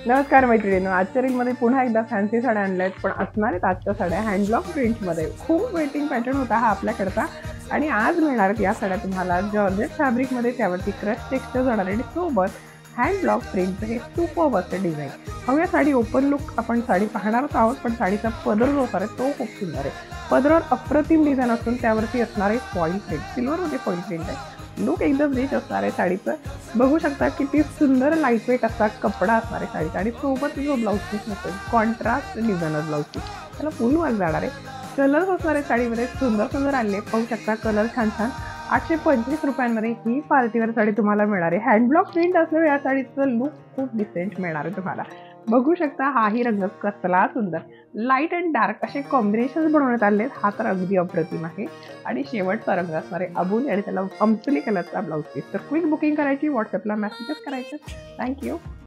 नमस्कार मैत्रिणींनो, आजच्या रीलमध्ये पुन्हा एकदा फॅन्सी साड्या आणल्या आहेत, पण असणार आहेत आजच्या साड्या हँडब्लॉक प्रिंटमध्ये. खूप वेटिंग पॅटर्न होता हा आपल्याकडचा आणि आज मिळणार आहेत या साड्या तुम्हाला जॉर्जेट फॅब्रिकमध्ये, त्यावरती क्रश टेक्स्चर जाणार आणि सोबत हँडब्लॉक प्रिंटचं हे सुपर्ब असं डिझाईन. हवं या साडी ओपन लुक आपण साडी पाहणारच आहोत, पण साडीचा पदर जो आहे तो खूप सुंदर आहे. पदरावर अप्रतिम डिझाईन असून त्यावरती असणार आहे फॉईल प्रिंट, सिल्वरमध्ये फॉईल प्रिंट आहे. लुक एकदम रिच असणार आहे साडीचं. बघू शकता किती सुंदर लाईट वेट असा कपडा असणार आहे साडीचा आणि सोबत जो ब्लाऊज पीस नसेल कॉन्ट्रास्ट डिझायनर ब्लाऊज पीस, त्याला फुल वर्क जाणार आहे. कलर्स असणार आहे साडीमध्ये सुंदर सुंदर आले, पाहू शकता कलर छान छान. 825 रुपयांमध्ये ही पार्टीवर साडी तुम्हाला मिळणार आहे. हँडब्लॉक प्रिंट असल्यामुळे या साडीचं लुक खूप डिसेंट मिळणार आहे तुम्हाला. बघू शकता हाही रंग कसला सुंदर, लाईट अँड डार्क असे कॉम्बिनेशन बनवण्यात आले. हा तर अगदी अप्रतिम आहे आणि शेवटचा रंग असणार आहे अबोली आणि त्याला अमसली कलरचा ब्लाऊज पीस. तर क्विक बुकिंग करायची, व्हॉट्सअपला मेसेजेस करायचे. थँक्यू.